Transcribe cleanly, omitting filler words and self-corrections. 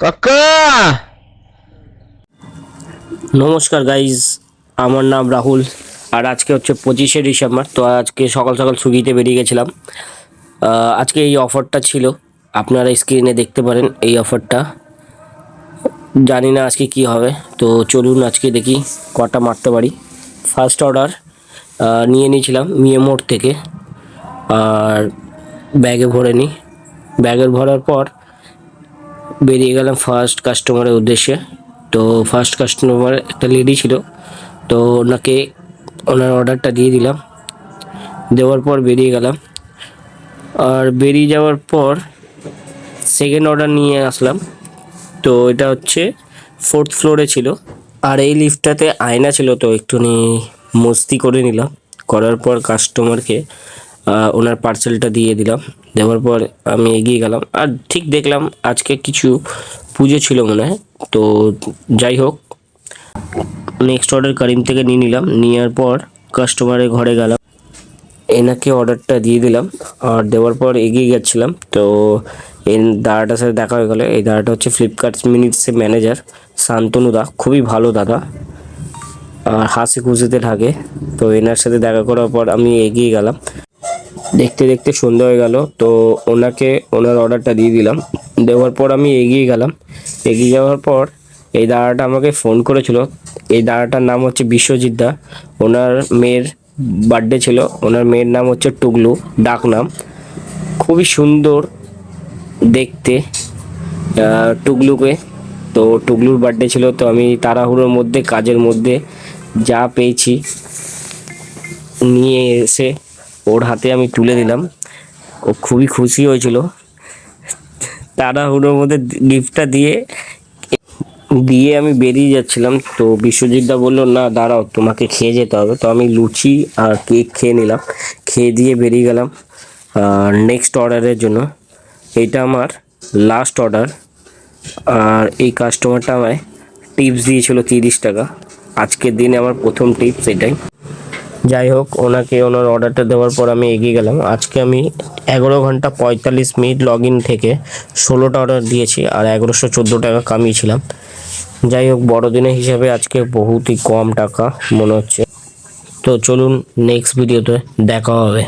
কাকা। নমস্কার গাইজ, আমার নাম রাহুল। আর আজকে হচ্ছে 25শে ডিসেম্বর। তো আজকে সকাল সকাল সুইগিতে বেরিয়ে গেছিলাম। আজকে এই অফারটা ছিল, আপনারা স্ক্রিনে দেখতে পারেন এই অফারটা। জানি না আজকে কি হবে, তো চলুন আজকে দেখি কটা মারতে পারি। ফার্স্ট অর্ডার নিয়ে নিয়েছিলাম মিয়ামোর থেকে, আর ব্যাগে ভরে নিই। ব্যাগের ভরার পর বেরিয়ে গেলাম ফার্স্ট কাস্টমারের উদ্দেশ্যে। তো ফার্স্ট কাস্টমার একটা লেডি ছিল, তো ওনাকে ওনার অর্ডারটা দিয়ে দিলাম। দেওয়ার পর বেরিয়ে গেলাম। আর বেরিয়ে যাওয়ার পর সেকেন্ড অর্ডার নিয়ে আসলাম। তো এটা হচ্ছে 4th ফ্লোরে ছিল, আর এই লিফটটাতে আয়না ছিল, তো একটুখানি মস্তি করে নিলাম। করার পর কাস্টমারকে ওনার পার্সেলটা দিয়ে দিলাম। দেওয়ার পর আমি এগিয়ে গেলাম, আর ঠিক দেখলাম আজকে কিছু পুজো ছিল মনে হয়। তো যাই হোক, নেক্সট অর্ডার করিম থেকে নিয়ে নিলাম। নেওয়ার পর কাস্টমারের ঘরে গেলাম, এনাকে অর্ডারটা দিয়ে দিলাম। আর দেওয়ার পর এগিয়ে যাচ্ছিলাম, তো এই দাদাটার সাথে দেখা হয়ে গেলো। এই দাদাটা হচ্ছে ফ্লিপকার্ট মিনিটসের ম্যানেজার, শান্তনু দা। খুবই ভালো দাদা, আর হাসি খুশিতে থাকে। তো এনার সাথে দেখা করার পর আমি এগিয়ে গেলাম। দেখতে দেখতে সন্ধ্যা হয়ে গেল, তো ওনাকে ওনার অর্ডারটা দিয়ে দিলাম। দেওয়ার পর আমি এগিয়ে গেলাম। এগিয়ে যাওয়ার পর এই দাদাটা আমাকে ফোন করেছিল। এই দাদাটার নাম হচ্ছে বিশ্বজিৎ দা। ওনার মেয়ের বার্থডে ছিল। ওনার মেয়ের নাম হচ্ছে টুগলু, ডাক নাম। খুবই সুন্দর দেখতে টুগলুকে। তো টুগলুর বার্থডে ছিল, তো আমি তাড়াহুড়োর মধ্যে কাজের মধ্যে যা পেয়েছি নিয়ে এসে ওর হাতে আমি তুলে দিলাম। ও খুবই খুশি হয়েছিল। তাড়াহুড়োর মধ্যে গিফটটা দিয়ে দিয়ে আমি বেরিয়ে যাচ্ছিলাম, তো বিশ্বজিৎদা বললো, না দাঁড়াও, তোমাকে খেয়ে যেতে হবে। তো আমি লুচি আর কেক খেয়ে নিলাম। খেয়ে দিয়ে বেরিয়ে গেলাম নেক্সট অর্ডারের জন্য। এইটা আমার লাস্ট অর্ডার। আর এই কাস্টমারটা আমায় টিপস দিয়েছিল 30 টাকা। আজকের দিনে আমার প্রথম টিপস এটাই। যাই হোক, ওনাকে ওনার অর্ডারটা দেওয়ার পর আমি এগিয়ে গেলাম। আজকে আমি 11 ঘন্টা 45 মিনিট লগ ইন থেকে 16টা অর্ডার দিয়েছি, আর 1114 টাকা কামিয়েছিলাম। যাই হোক, বড়দিনের হিসাবে আজকে বহুতই কম টাকা মনে হচ্ছে। তো চলুন নেক্সট ভিডিওতে দেখা হবে।